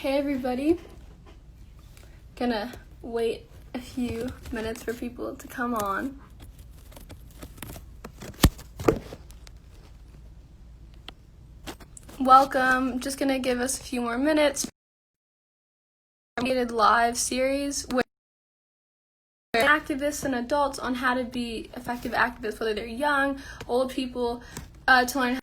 Hey everybody, gonna wait a few minutes for people to come on. Welcome, just gonna give us a few more minutes. Live series where activists and adults on how to be effective activists, whether they're young, old people, to learn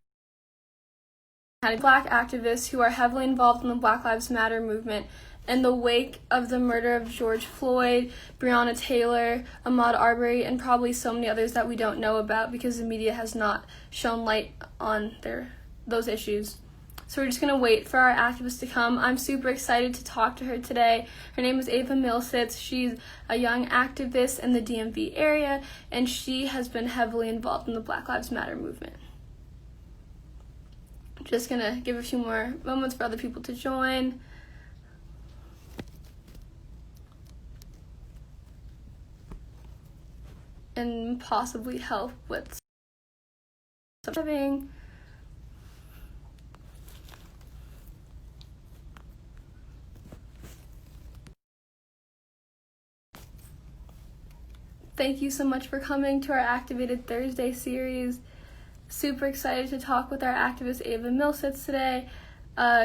how to be Black activists who are heavily involved in the Black Lives Matter movement in the wake of the murder of George Floyd, Breonna Taylor, Ahmaud Arbery, and probably so many others that we don't know about because the media has not shown light on those issues. So we're just going to wait for our activist to come. I'm super excited to talk to her today. Her name is Ava Milsitz. She's a young activist in the DMV area, and she has been heavily involved in the Black Lives Matter movement. Just going to give a few more moments for other people to join. And possibly help with something. Thank you so much for coming to our Activated Thursday series. Super excited to talk with our activist Ava Milsitz today.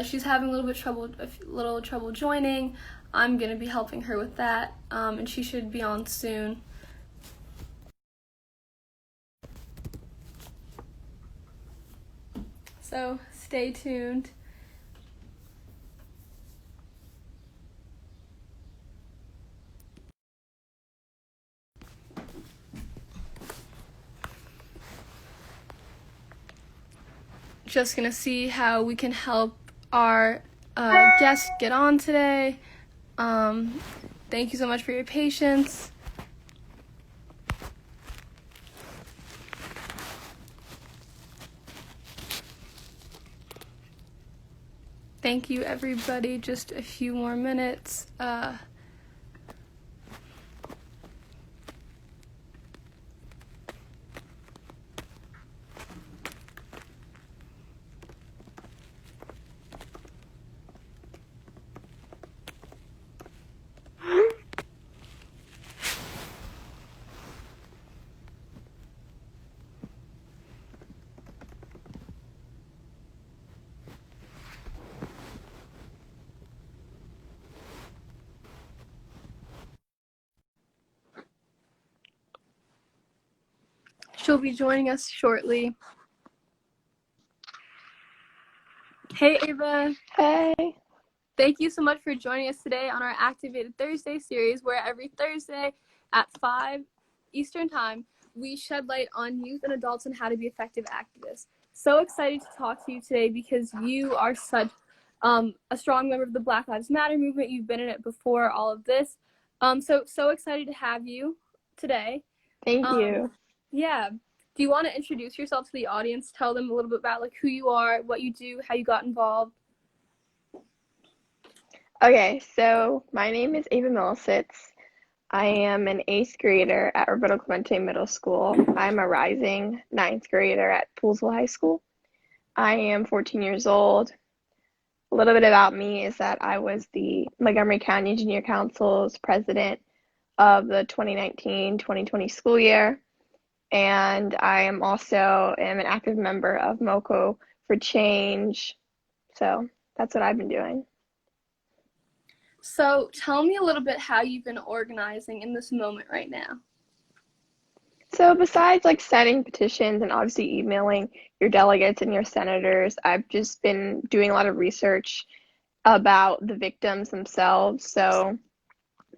She's having a little trouble joining. I'm gonna be helping her with that, and she should be on soon. So stay tuned. Just gonna see how we can help our guest get on today. Thank you so much for your patience. Thank you, everybody. Just a few more minutes. She'll be joining us shortly. Hey, Ava. Hey. Thank you so much for joining us today on our Activated Thursday series, where every Thursday at 5 Eastern Time, we shed light on youth and adults and how to be effective activists. So excited to talk to you today because you are such a strong member of the Black Lives Matter movement. You've been in it before all of this. So excited to have you today. Thank you. Yeah. Do you want to introduce yourself to the audience? Tell them a little bit about who you are, what you do, how you got involved. Okay, so my name is Ava Milsitz. I am an 8th grader at Roberto Clemente Middle School. I'm a rising 9th grader at Poolsville High School. I am 14 years old. A little bit about me is that I was the Montgomery County Engineer Council's president of the 2019-2020 school year. And I am also an active member of Moco for Change. So that's what I've been doing. So tell me a little bit how you've been organizing in this moment right now. So besides setting petitions and obviously emailing your delegates and your senators, I've just been doing a lot of research about the victims themselves. So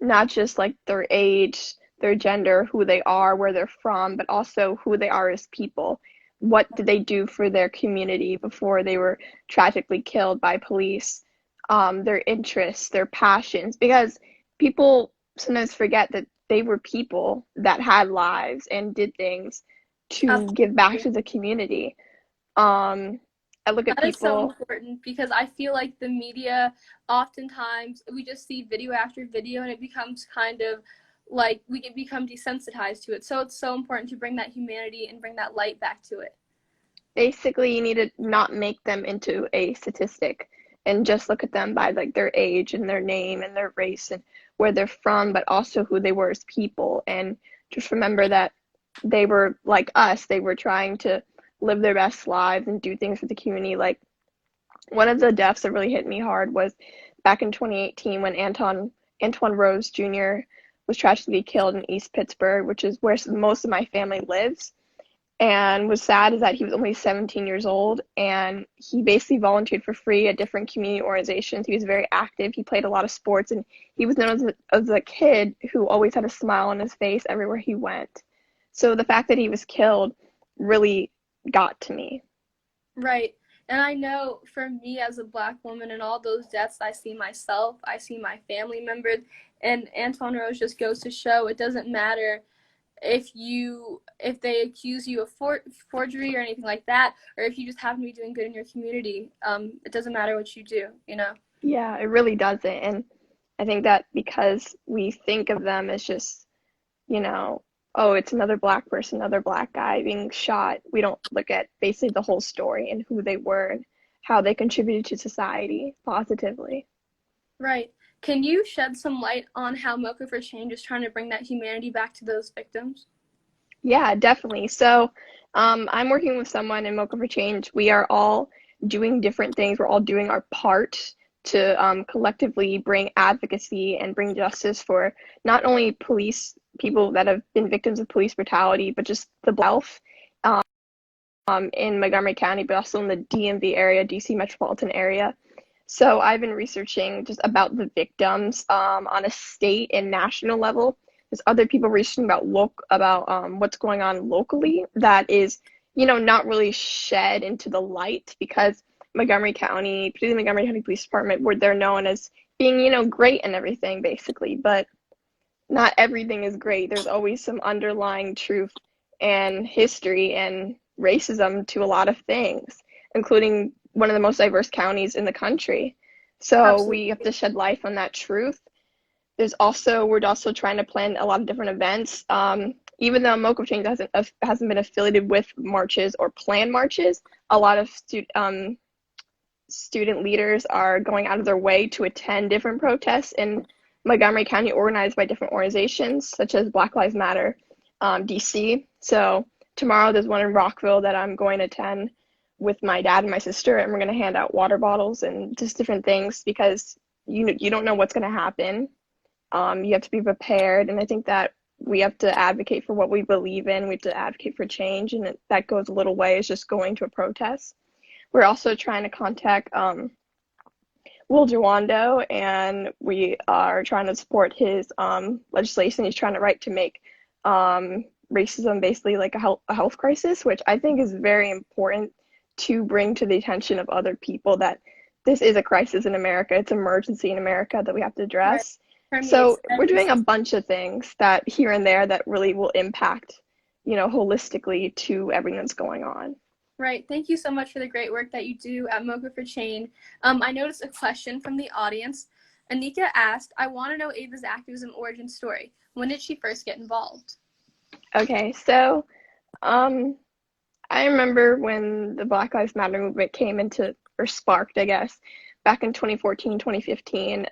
not just their age, their gender, who they are, where they're from, but also who they are as people. What did they do for their community before they were tragically killed by police? Their interests, their passions, because people sometimes forget that they were people that had lives and did things to give back to the community. I look at people. That is so important because I feel like the media, oftentimes, we just see video after video and it becomes kind of like we can become desensitized to it. So it's so important to bring that humanity and bring that light back to it. Basically, you need to not make them into a statistic. and just look at them by like their age and their name and their race and where they're from, but also who they were as people. And just remember that they were like us. They were trying to live their best lives and do things for the community. Like one of the deaths that really hit me hard was back in 2018 when Antoine Rose Jr. was tragically killed in East Pittsburgh, which is where most of my family lives. And what's sad is that he was only 17 years old, and he basically volunteered for free at different community organizations. He was very active. He played a lot of sports, and he was known as a kid who always had a smile on his face everywhere he went. So the fact that he was killed really got to me. Right. And I know for me as a Black woman and all those deaths, I see myself, I see my family members, and Antoine Rose just goes to show it doesn't matter if they accuse you of forgery or anything like that, or if you just happen to be doing good in your community. It doesn't matter what you do, you know? Yeah, it really doesn't. And I think that because we think of them as just, oh, it's another Black person, another Black guy being shot, we don't look at basically the whole story and who they were and how they contributed to society positively. Right. Can you shed some light on how Moco for Change is trying to bring that humanity back to those victims? Yeah, definitely. So I'm working with someone in Moco for Change. We are all doing different things. We're all doing our part to collectively bring advocacy and bring justice for not only people that have been victims of police brutality, but just the health in Montgomery County, but also in the DMV area, DC metropolitan area. So I've been researching just about the victims on a state and national level. There's other people researching about what's going on locally that is, not really shed into the light because Montgomery County, particularly Montgomery County Police Department, where they're known as being, great and everything, basically. But not everything is great. There's always some underlying truth and history and racism to a lot of things, including one of the most diverse counties in the country. So Absolutely. we have to shed light on that truth. We're also trying to plan a lot of different events. Even though Moco Change hasn't been affiliated with marches or planned marches, a lot of student leaders are going out of their way to attend different protests in Montgomery County organized by different organizations such as Black Lives Matter, DC. So tomorrow there's one in Rockville that I'm going to attend with my dad and my sister, and we're going to hand out water bottles and just different things because you don't know what's going to happen. You have to be prepared, and I think that we have to advocate for what we believe in. We have to advocate for change, and that goes a little way is just going to a protest. We're also trying to contact Will Jawando, and we are trying to support his legislation. He's trying to write to make racism basically like a health crisis, which I think is very important to bring to the attention of other people that this is a crisis in America. It's an emergency in America that we have to address. Right. So we're doing a bunch of things that here and there that really will impact, holistically to everything that's going on. Right. Thank you so much for the great work that you do at Moco for Change. I noticed a question from the audience. Anika asked, I want to know Ava's activism origin story. When did she first get involved? Okay, so I remember when the Black Lives Matter movement came or sparked, I guess, back in 2014, 2015.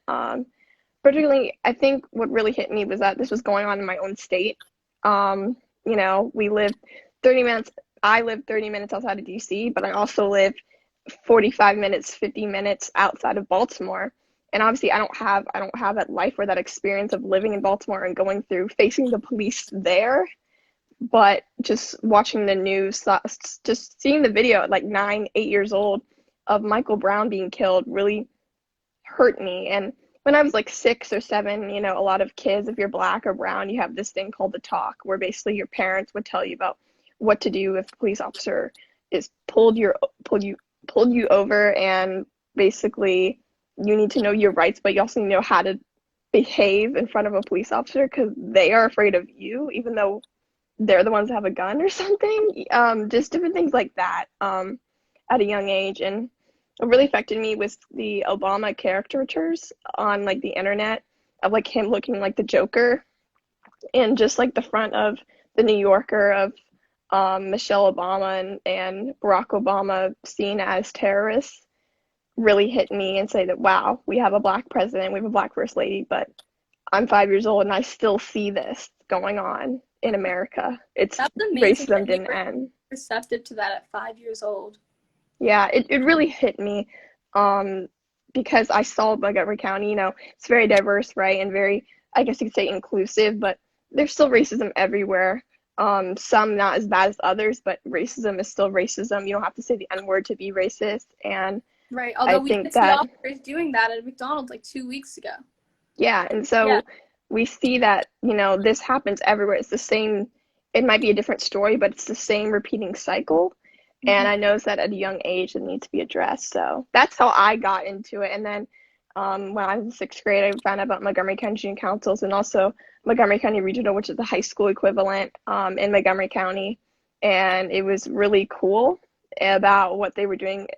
Particularly, I think what really hit me was that this was going on in my own state. We lived 30 minutes. I live 30 minutes outside of DC, but I also live 45 minutes, 50 minutes outside of Baltimore. And obviously I don't have that life or that experience of living in Baltimore and going through facing the police there. But just watching the news, just seeing the video at like 9, 8 years old of Michael Brown being killed really hurt me. And when I was like 6 or 7, a lot of kids, if you're Black or brown, you have this thing called the talk, where basically your parents would tell you about what to do if a police officer is pulled you over, and basically you need to know your rights, but you also need to know how to behave in front of a police officer because they are afraid of you, even though they're the ones that have a gun or something. Just different things like that at a young age. And what really affected me was the Obama caricatures on like the internet of like him looking like the Joker, and just like the front of the New Yorker of Michelle Obama and Barack Obama seen as terrorists. really hit me and say that, wow, we have a Black president, we have a Black first lady, but I'm 5 years old and I still see this going on in America. It's That's amazing racism that you didn't were end. receptive to that at 5 years old. Yeah, it really hit me um, because I saw Montgomery County, it's very diverse, right? And very, I guess you could say inclusive, but there's still racism everywhere. Some not as bad as others, but racism is still racism. You don't have to say the N-word to be racist. And Right. I Although we think did see that, officers doing that at McDonald's like 2 weeks ago. yeah, and Yeah. so we see that, this happens everywhere. It's the same, it might be a different story, but it's the same repeating cycle. And I noticed that at a young age it needs to be addressed. So that's how I got into it. And then when I was in sixth grade, I found out about Montgomery County Junior Councils and also Montgomery County Regional, which is the high school equivalent in Montgomery County. And it was really cool about what they were doing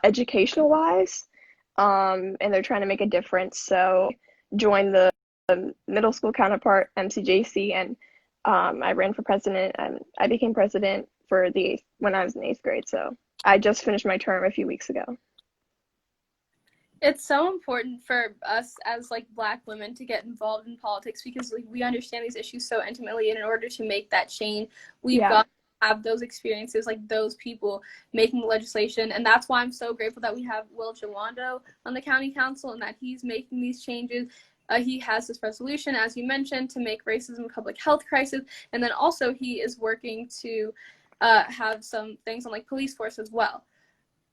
educational wise. And they're trying to make a difference. So joined the middle school counterpart, MCJC, and I ran for president, and I became president for when I was in eighth grade. So I just finished my term a few weeks ago. It's so important for us as like Black women to get involved in politics because like we understand these issues so intimately, and in order to make that change, we've got to have those experiences, like those people making legislation. And that's why I'm so grateful that we have Will Jawando on the county council and that he's making these changes. He has this resolution, as you mentioned, to make racism a public health crisis. And then also he is working to have some things on like police force as well.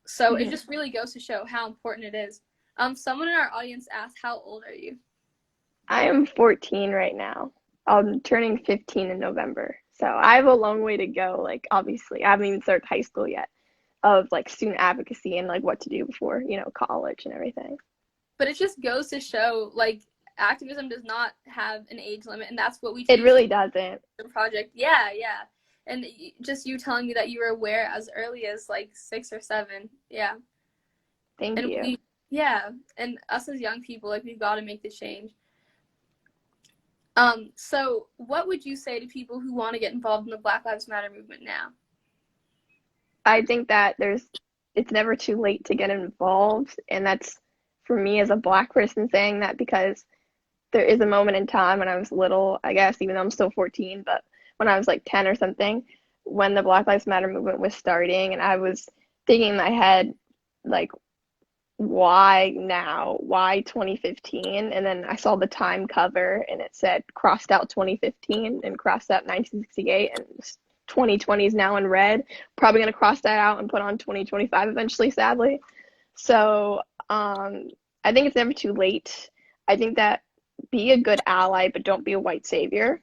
So it just really goes to show how important it is. Someone in our audience asked, how old are you? I am 14 right now. I'm turning 15 in November. So I have a long way to go. Like, obviously, I haven't even started high school yet of like student advocacy and like what to do before, college and everything. But it just goes to show like activism does not have an age limit, and that's what we teach. It really doesn't. The project. Yeah. And just you telling me that you were aware as early as like 6 or 7. Yeah. Thank you. And us as young people, like we've got to make the change. So what would you say to people who want to get involved in the Black Lives Matter movement now? I think that it's never too late to get involved, and that's for me as a Black person saying that because there is a moment in time when I was little, I guess, even though I'm still 14, but when I was like 10 or something, when the Black Lives Matter movement was starting, and I was thinking in my head, like, why now? Why 2015? And then I saw the Time cover and it said crossed out 2015 and crossed out 1968, and 2020 is now in red. Probably going to cross that out and put on 2025 eventually, sadly. So I think it's never too late. I think that be a good ally, but don't be a white savior.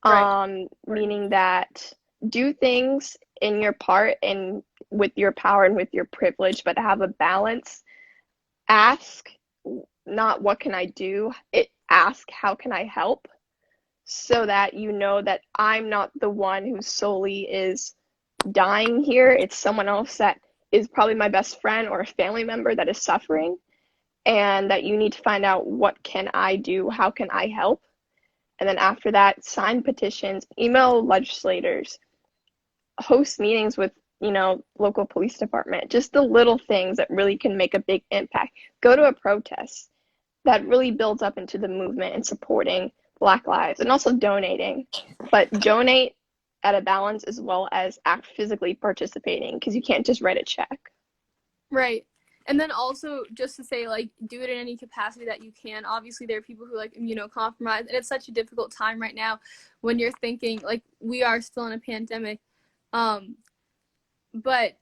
Right. Meaning that do things in your part and with your power and with your privilege, but have a balance. Ask not what can I do, ask how can I help, so that you know that I'm not the one who solely is dying here. It's someone else that is probably my best friend or a family member that is suffering, and that you need to find out what can I do, how can I help. And then after that, sign petitions, email legislators, host meetings with local police department, just the little things that really can make a big impact. Go to a protest. That really builds up into the movement and supporting Black lives, and also donating. But donate at a balance as well as act physically participating, because you can't just write a check. Right. And then also just to say, like, do it in any capacity that you can. Obviously, there are people who like immunocompromised, and it's such a difficult time right now when you're thinking, like, we are still in a pandemic. But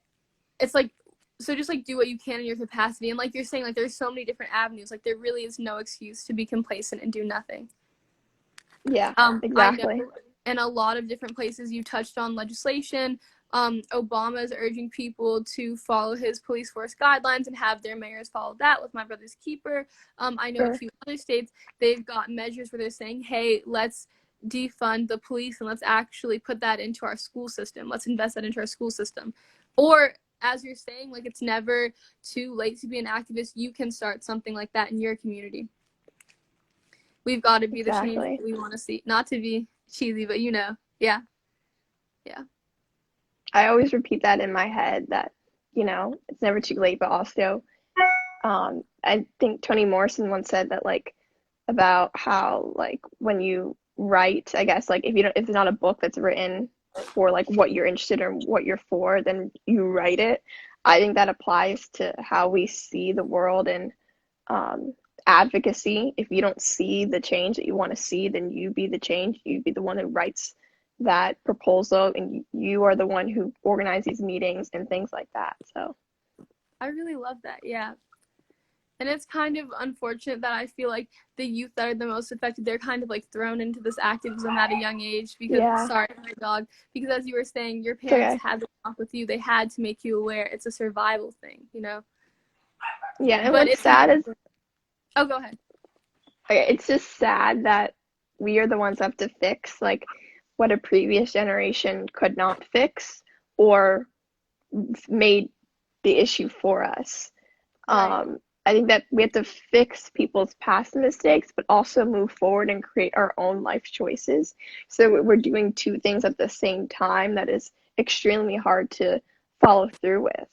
it's like, so just like do what you can in your capacity. And like you're saying, like there's so many different avenues. Like there really is no excuse to be complacent and do nothing. Yeah, exactly. I know in a lot of different places you touched on legislation. Obama is urging people to follow his police force guidelines and have their mayors follow that with My Brother's Keeper. I know a few other states, they've got measures where they're saying, hey, let's defund the police and let's actually put that into our school system. Let's invest that into our school system. Or as you're saying, like it's never too late to be an activist. You can start something like that in your community. We've got to be the change that we want to see. Not to be cheesy, but yeah. I always repeat that in my head that, it's never too late, but also I think Toni Morrison once said that like about how like when you write, I guess like if it's not a book that's written for like what you're interested in or what you're for, then you write it. I think that applies to how we see the world and um, advocacy. If you don't see the change that you want to see, then you be the change. You be the one who writes that proposal, and you are the one who organizes these meetings and things like that. So, I really love that. Yeah. And it's kind of unfortunate that I feel like the youth that are the most affected, they're kind of like thrown into this activism at a young age because, yeah, sorry, my dog, because as you were saying, your it's parents okay. had to talk with you. They had to make you aware. It's a survival thing, you know? Yeah, and But what's it's sad is, amazing. Oh, go ahead. okay, it's just sad that we are the ones who have to fix like what a previous generation could not fix or made the issue for us. Right. I think that we have to fix people's past mistakes, but also move forward and create our own life choices. So we're doing two things at the same time that is extremely hard to follow through with.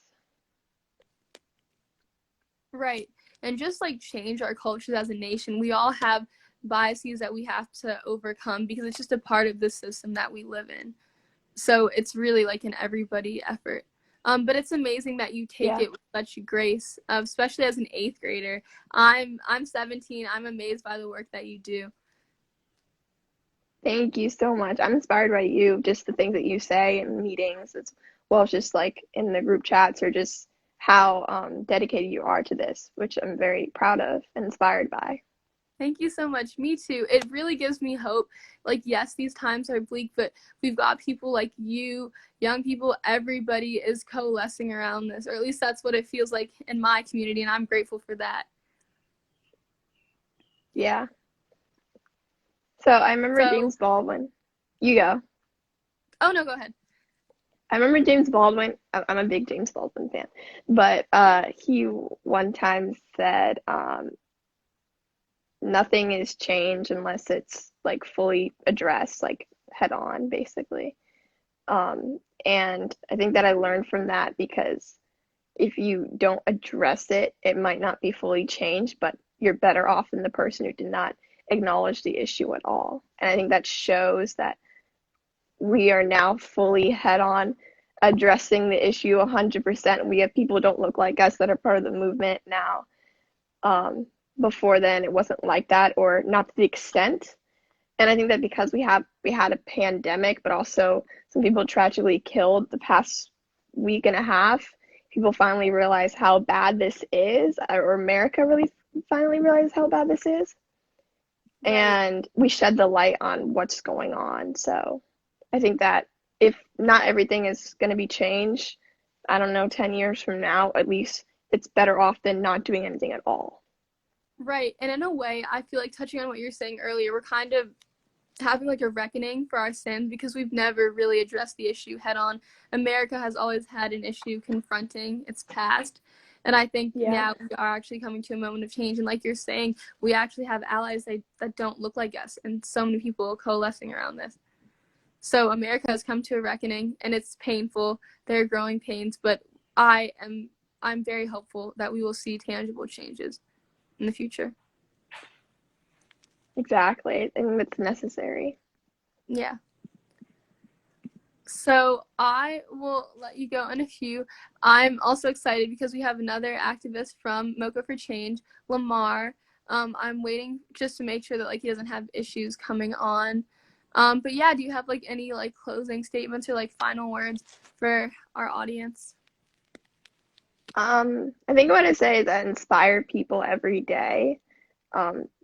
Right. And just like change our cultures as a nation, we all have biases that we have to overcome because it's just a part of the system that we live in. So it's really like an everybody effort. But it's amazing that you take Yeah. it with such grace, especially as an eighth grader. I'm 17. I'm amazed by the work that you do. Thank you so much. I'm inspired by you, just the things that you say in meetings, as well as just like in the group chats or just how dedicated you are to this, which I'm very proud of and inspired by. Thank you so much. Me too. It really gives me hope. Like, yes, these times are bleak, but we've got people like you, young people, everybody is coalescing around this, or at least that's what it feels like in my community, and I'm grateful for that. Yeah. So I remember So, James Baldwin. You go. oh no, go ahead. I remember James Baldwin. I'm a big James Baldwin fan, but he one time said, "Nothing is change unless it's like fully addressed, like head on, basically." And I think that I learned from that because if you don't address it, it might not be fully changed, but you're better off than the person who did not acknowledge the issue at all. And I think that shows that we are now fully head on addressing the issue 100%. We have people who don't look like us that are part of the movement now. Um, Before then, it wasn't like that, or not to the extent. And I think that because we had a pandemic, but also some people tragically killed the past week and a half, people finally realize how bad this is, or America really finally realized how bad this is, Right. and we shed the light on what's going on. So I think that if not everything is going to be changed, I don't know, 10 years from now, at least it's better off than not doing anything at all. Right. And in a way, I feel like touching on what you're saying earlier, we're kind of having like a reckoning for our sins because we've never really addressed the issue head on. America has always had an issue confronting its past. And I think Yeah, now we are actually coming to a moment of change. And like you're saying, we actually have allies that don't look like us, and so many people coalescing around this. So America has come to a reckoning, and it's painful. There are growing pains, but I am I'm very hopeful that we will see tangible changes in the future. exactly. I think that's necessary. Yeah. So I will let you go in a few. I'm also excited because we have another activist from Moco for Change, Lamarr. I'm waiting just to make sure that like he doesn't have issues coming on. But yeah, do you have like any like closing statements or like final words for our audience? I think what I say is that inspire people every day,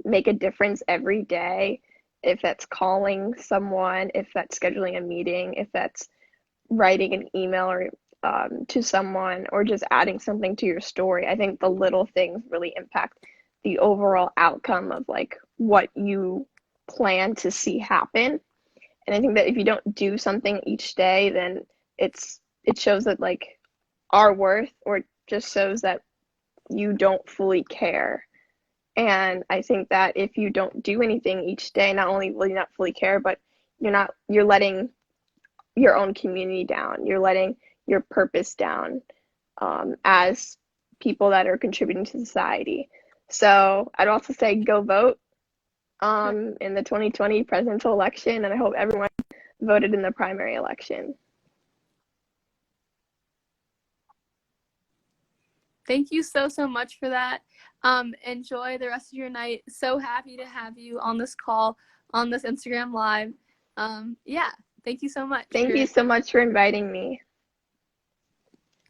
make a difference every day. If that's calling someone, if that's scheduling a meeting, if that's writing an email or to someone, or just adding something to your story. I think the little things really impact the overall outcome of like what you plan to see happen. And I think that if you don't do something each day, then it shows that like our worth, or it just shows that you don't fully care. And I think that if you don't do anything each day, not only will you not fully care, but you're letting your own community down. You're letting your purpose down, as people that are contributing to society. So I'd also say go vote in the 2020 presidential election, and I hope everyone voted in the primary election. Thank you so much for that. Enjoy the rest of your night. So happy to have you on this call, on this Instagram Live. Yeah, thank you so much. Thank you so much for inviting me.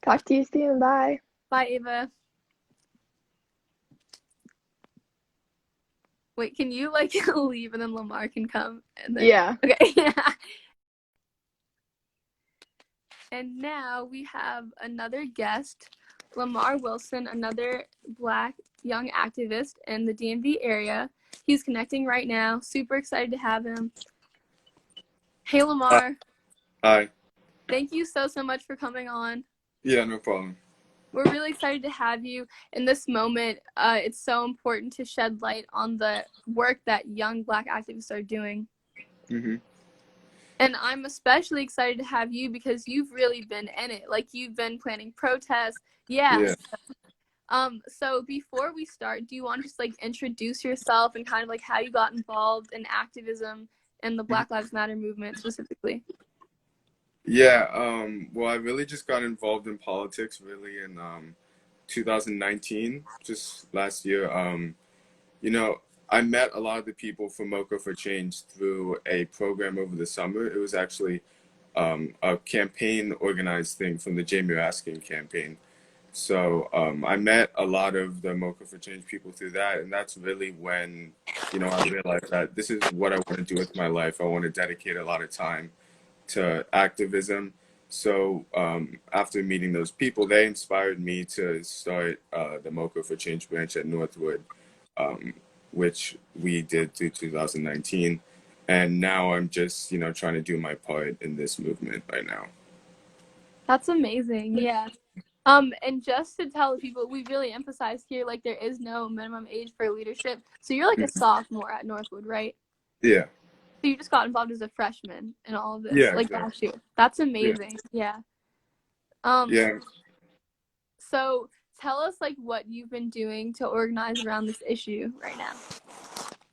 Talk to you soon. Bye. Bye, Ava. Wait, can you like leave and then Lamarr can come? And then... Yeah. Okay. Yeah. And now we have another guest, Lamarr Wilson, another Black young activist in the DMV area. He's connecting right now. Super excited to have him. Hey, Lamarr. Hi. Thank you so much for coming on. Yeah, no problem. We're really excited to have you in this moment. It's so important to shed light on the work that young Black activists are doing. Mm-hmm. And I'm especially excited to have you because you've really been in it. Like, you've been planning protests. Yeah. So before we start, do you want to just like introduce yourself and kind of like how you got involved in activism and the Black Lives Matter movement specifically? Yeah, well, I really just got involved in politics really in 2019, just last year. You know, I met a lot of the people from Moco for Change through a program over the summer. It was actually a campaign organized thing from the Jamie Raskin campaign. So I met a lot of the Moco for Change people through that, and that's really when, you know, I realized that this is what I want to do with my life. I want to dedicate a lot of time to activism. So after meeting those people, they inspired me to start the Moco for Change branch at Northwood, which we did through 2019. And now I'm just, you know, trying to do my part in this movement right now. That's amazing. Yeah. And just to tell people, we really emphasize here, like, there is no minimum age for leadership. So you're like a sophomore at Northwood, right? Yeah. So you just got involved as a freshman in all of this. Yeah, like exactly. last year. That's amazing. Yeah. Yeah. So tell us like what you've been doing to organize around this issue right now.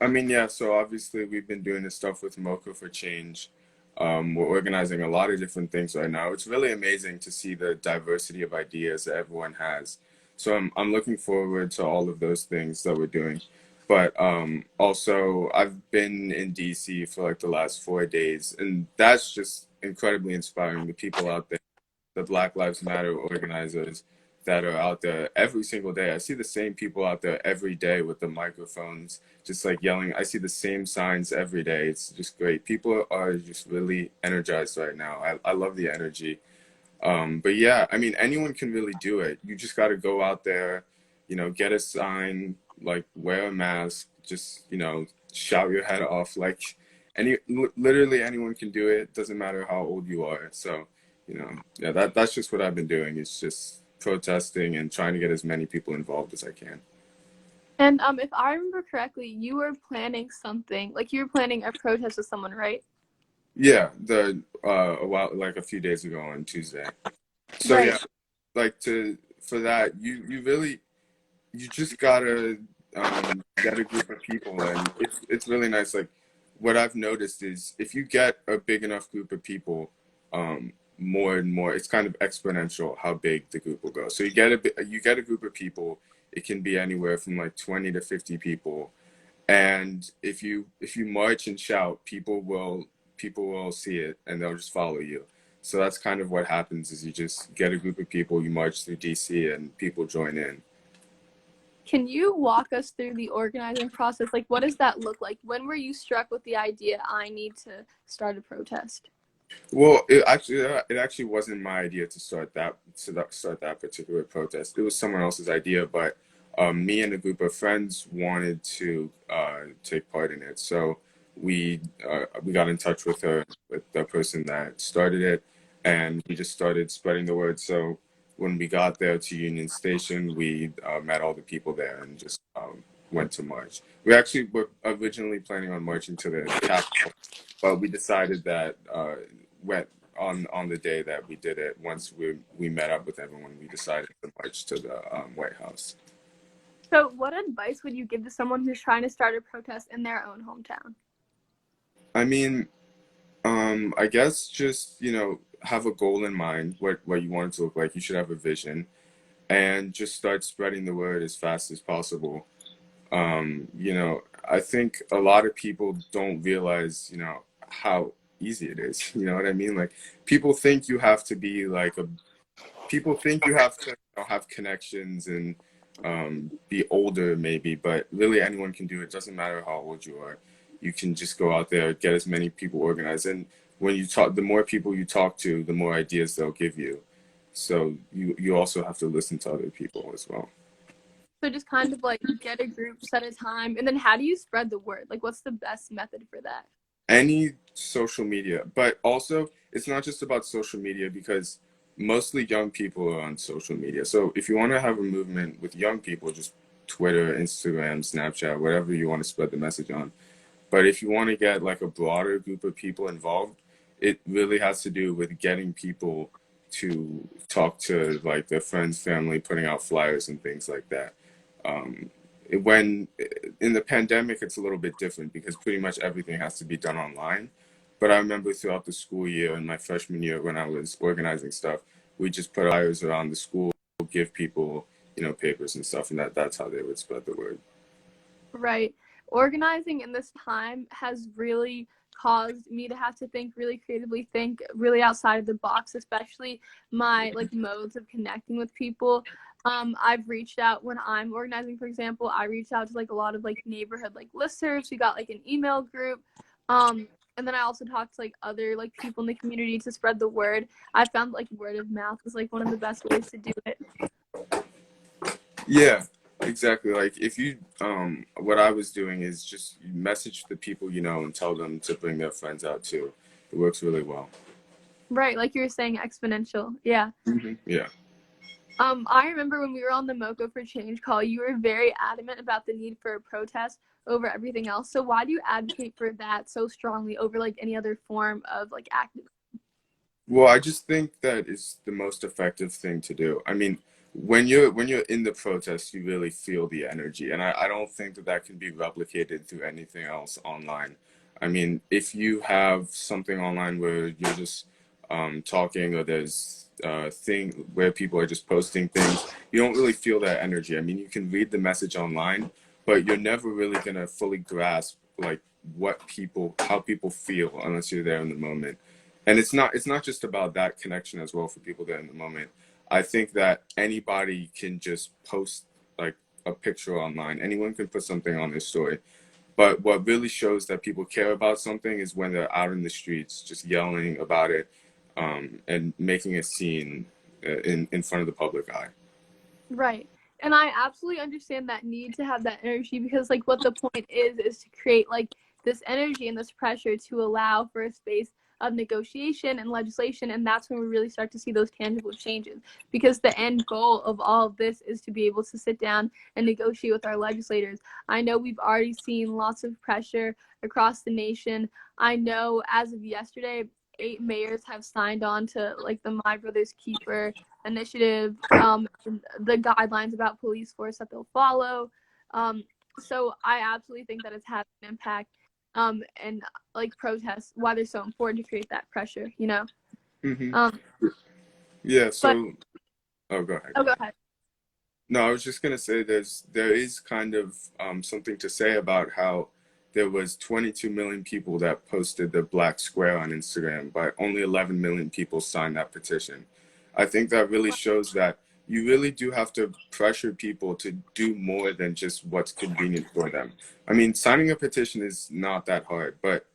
I mean, yeah, so obviously we've been doing this stuff with Moco for Change. We're organizing a lot of different things right now. It's really amazing to see the diversity of ideas that everyone has. So I'm looking forward to all of those things that we're doing. But also, I've been in DC for like the last 4 days, and that's just incredibly inspiring. The people out there, the Black Lives Matter organizers that are out there every single day. I see the same people out there every day with the microphones, just like yelling. I see the same signs every day. It's just great. People are just really energized right now. I love the energy. But yeah, I mean, anyone can really do it. You just got to go out there, you know, get a sign, like wear a mask, just, you know, shout your head off. Like literally anyone can do it. Doesn't matter how old you are. So, you know, yeah, that's just what I've been doing. It's just protesting and trying to get as many people involved as I can. And if I remember correctly, you were planning something, like you were planning a protest with someone, right? Yeah, like a few days ago on Tuesday. So right. Yeah, like for that, you just gotta get a group of people, and it's really nice. Like what I've noticed is if you get a big enough group of people, more and more, it's kind of exponential how big the group will go. So you get a group of people. It can be anywhere from like 20 to 50 people, and if you march and shout, people will see it and they'll just follow you. So that's kind of what happens is you just get a group of people, you march through DC, and people join in. Can you walk us through the organizing process? Like, what does that look like? When were you struck with the idea, I need to start a protest? Well, it actually wasn't my idea to start that particular protest. It was someone else's idea, but me and a group of friends wanted to take part in it. So we got in touch with the person that started it, and we just started spreading the word. So when we got there to Union Station, we met all the people there and just went to march. We actually were originally planning on marching to the Capitol, but we decided that on the day that we did it. Once we met up with everyone, we decided to march to the White House. So what advice would you give to someone who's trying to start a protest in their own hometown? I mean, I guess just, have a goal in mind, what you want it to look like. You should have a vision, and just start spreading the word as fast as possible. I think a lot of people don't realize, how easy it is. You know what I mean? Like, people think you have to be like people think you have to, have connections and be older maybe, but really anyone can do it. It doesn't matter how old you are. You can just go out there, get as many people organized. And when you talk, the more people you talk to, the more ideas they'll give you. So you also have to listen to other people as well. So just kind of like get a group, set a time, and then how do you spread the word? Like, what's the best method for that? Any social media, but also it's not just about social media, because mostly young people are on social media. So if you want to have a movement with young people, just Twitter, Instagram, Snapchat, whatever you want to spread the message on. But if you want to get like a broader group of people involved, it really has to do with getting people to talk to like their friends, family, putting out flyers and things like that. Um, when in the pandemic, it's a little bit different because pretty much everything has to be done online. But I remember throughout the school year and my freshman year when I was organizing stuff, we just put flyers around the school, give people, papers and stuff, and that's how they would spread the word. Right. Organizing in this time has really caused me to have to think really creatively, think really outside of the box, especially my like modes of connecting with people. I've reached out when I'm organizing, for example, I reached out to like a lot of like neighborhood like listservs. We got like an email group. And then I also talked to like other like people in the community to spread the word. I found like word of mouth is like one of the best ways to do it. Yeah, exactly. Like if you, what I was doing is just message the people you know and tell them to bring their friends out too. It works really well. Right, like you were saying, exponential. Yeah. Yeah. I remember when we were on the Moco for Change call, you were very adamant about the need for a protest over everything else. So why do you advocate for that so strongly over like any other form of like activism? Well, I just think that is the most effective thing to do. I mean, when you're in the protest, you really feel the energy, and I don't think that can be replicated through anything else online. I mean, if you have something online where you're just talking, or there's thing where people are just posting things, you don't really feel that energy. I mean, you can read the message online, but you're never really gonna fully grasp like how people feel unless you're there in the moment. And it's not just about that connection as well for people there in the moment. I think that anybody can just post like a picture online. Anyone can put something on their story. But what really shows that people care about something is when they're out in the streets, just yelling about it, and making a scene in front of the public eye. Right. And I absolutely understand that need to have that energy because like what the point is to create like this energy and this pressure to allow for a space of negotiation and legislation, and that's when we really start to see those tangible changes, because the end goal of all of this is to be able to sit down and negotiate with our legislators. I know we've already seen lots of pressure across the nation. I know as of yesterday 8 mayors have signed on to like the My Brother's Keeper initiative, the guidelines about police force that they'll follow. So I absolutely think that it's having an impact, and like protests, why they're so important to create that pressure, you know? Hmm. Um, Yeah. but, So, oh, go ahead. oh, go ahead. No, I was just gonna say there is kind of something to say about how there was 22 million people that posted the black square on Instagram, but only 11 million people signed that petition. I think that really shows that you really do have to pressure people to do more than just what's convenient for them. I mean, signing a petition is not that hard, but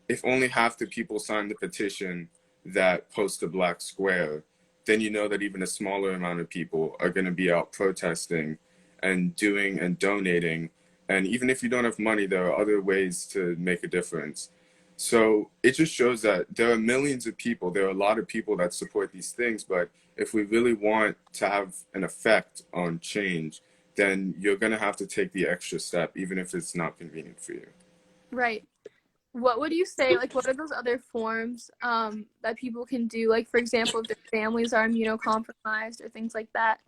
if only half the people sign the petition that post the black square, then you know that even a smaller amount of people are going to be out protesting and doing and donating. And even if you don't have money, there are other ways to make a difference. So it just shows that there are millions of people, there are a lot of people that support these things, but if we really want to have an effect on change, then you're going to have to take the extra step, even if it's not convenient for you. Right. What would you say, like, what are those other forms that people can do? Like, for example, if their families are immunocompromised or things like that?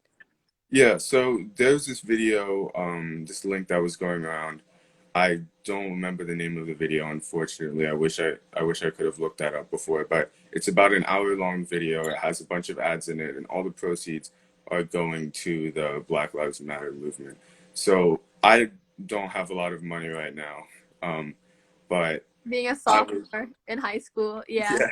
Yeah, so there's this video, this link that was going around. I don't remember the name of the video, unfortunately. I wish I could have looked that up before, but it's about an hour-long video. It has a bunch of ads in it, and all the proceeds are going to the Black Lives Matter movement. So I don't have a lot of money right now, but Being a I was, sophomore in high school, yeah. yeah.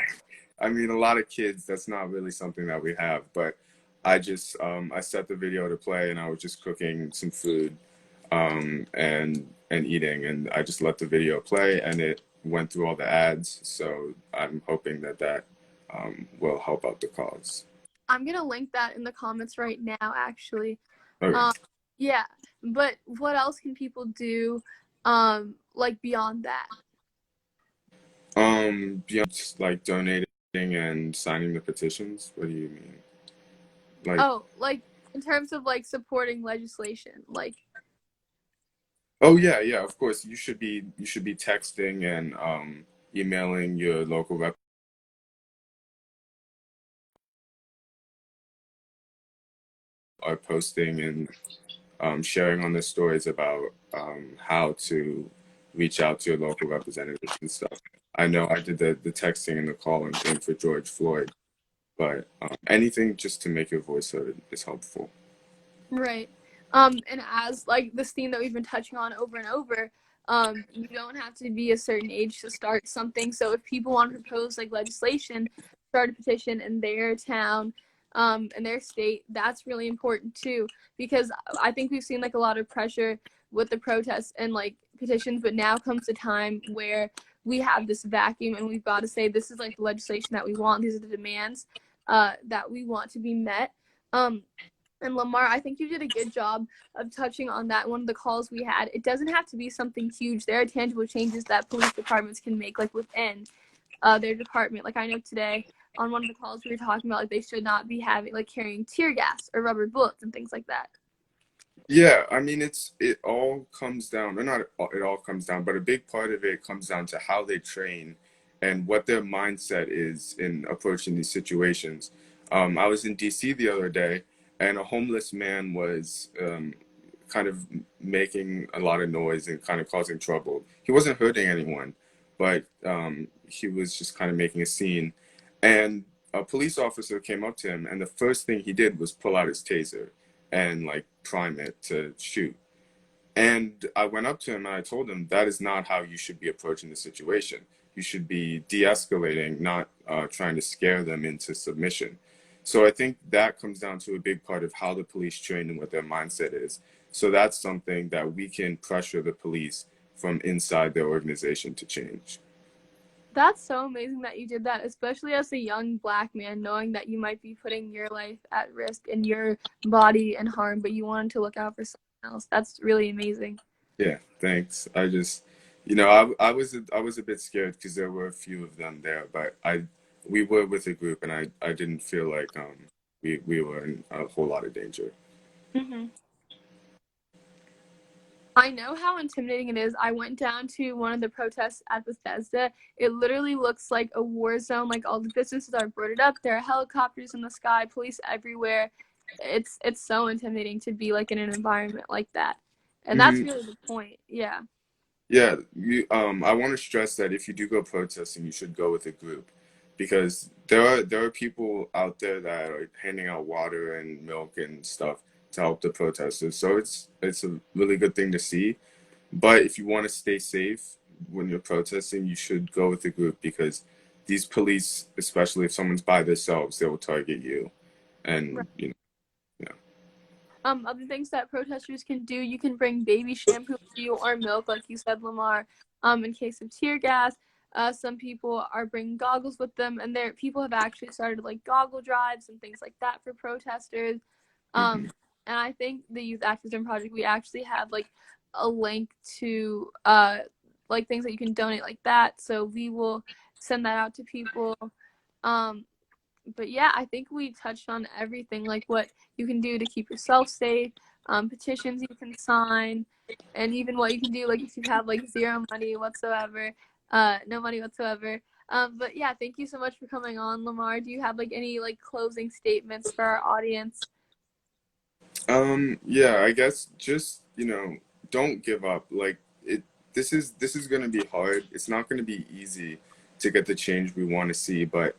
I mean, a lot of kids, that's not really something that we have, but I just I set the video to play and I was just cooking some food and eating, and I just let the video play and it went through all the ads. So I'm hoping that will help out the cause. I'm gonna link that in the comments right now, actually. Okay. Um, yeah, but what else can people do, like beyond that? Beyond like donating and signing the petitions. What do you mean? Like, Oh, like in terms of like supporting legislation, like. oh yeah, yeah, of course. You should be texting and emailing your local rep, or posting and sharing on their stories about how to reach out to your local representatives and stuff. I know I did the texting and the calling thing for George Floyd, but anything just to make your voice heard is helpful. Right. And as like this theme that we've been touching on over and over, you don't have to be a certain age to start something. So if people want to propose like legislation, start a petition in their town, in their state, that's really important too. Because I think we've seen like a lot of pressure with the protests and like petitions, but now comes the time where we have this vacuum and we've got to say this is like the legislation that we want. These are the demands that we want to be met. And Lamarr, I think you did a good job of touching on that. One of the calls we had, it doesn't have to be something huge. There are tangible changes that police departments can make, like within their department. Like I know today on one of the calls we were talking about, like they should not be having like carrying tear gas or rubber bullets and things like that. Yeah, I mean, it all comes down, or not it all comes down, but a big part of it comes down to how they train and what their mindset is in approaching these situations. I was in DC the other day, and a homeless man was kind of making a lot of noise and kind of causing trouble. He wasn't hurting anyone, but he was just kind of making a scene. And a police officer came up to him, and the first thing he did was pull out his taser and like prime it to shoot. And I went up to him and I told him that is not how you should be approaching the situation. You should be de-escalating, not trying to scare them into submission. So I think that comes down to a big part of how the police train and what their mindset is. So that's something that we can pressure the police from inside their organization to change. That's so amazing that you did that, especially as a young Black man, knowing that you might be putting your life at risk and your body in harm, but you wanted to look out for someone else. That's really amazing. Yeah, thanks. I was a bit scared because there were a few of them there, but we were with a group, and I didn't feel like we were in a whole lot of danger. Hmm. I know how intimidating it is. I went down to one of the protests at Bethesda. It literally looks like a war zone. Like all the businesses are boarded up. There are helicopters in the sky, police everywhere. It's so intimidating to be like in an environment like that. And that's Hmm. really the point. Yeah. Yeah, I want to stress that if you do go protesting, you should go with a group, because there are people out there that are handing out water and milk and stuff to help the protesters. So it's a really good thing to see. But if you want to stay safe when you're protesting, you should go with a group, because these police, especially if someone's by themselves, they will target you. And yeah. Other things that protesters can do, you can bring baby shampoo with you or milk, like you said, Lamarr. In case of tear gas, some people are bringing goggles with them, and there people have actually started like goggle drives and things like that for protesters. Hmm. And I think the Youth Activism Project, we actually have like a link to like things that you can donate like that. So we will send that out to people. Um, but yeah, I think we touched on everything, like what you can do to keep yourself safe, petitions you can sign, and even what you can do, like if you have like zero money whatsoever, No money whatsoever. But yeah, thank you so much for coming on, Lamarr. Do you have like any like closing statements for our audience? Yeah, I guess just, don't give up. Like this is gonna be hard. It's not gonna be easy to get the change we want to see, but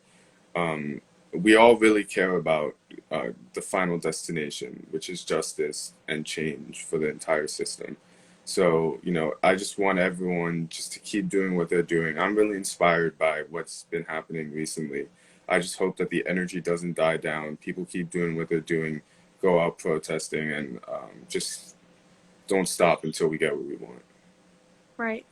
um, we all really care about the final destination, which is justice and change for the entire system. So, I just want everyone just to keep doing what they're doing. I'm really inspired by what's been happening recently. I just hope that the energy doesn't die down. People keep doing what they're doing, go out protesting, and just don't stop until we get what we want. Right.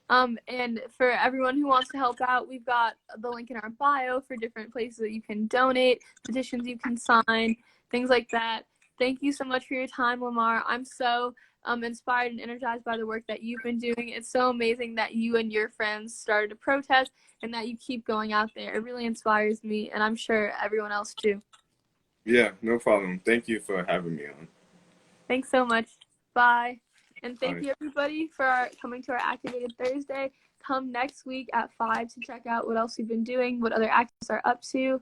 And for everyone who wants to help out, we've got the link in our bio for different places that you can donate, petitions you can sign, things like that. Thank you so much for your time, Lamarr. I'm so inspired and energized by the work that you've been doing. It's so amazing that you and your friends started to protest and that you keep going out there. It really inspires me, and I'm sure everyone else too. Yeah, no problem. Thank you for having me on. Thanks so much. Bye. And thank Bye. you, everybody, for coming to our Activated Thursday. Come next week at 5 to check out what else we've been doing, what other activists are up to.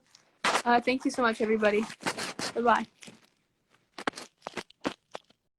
Thank you so much, everybody. Bye-bye.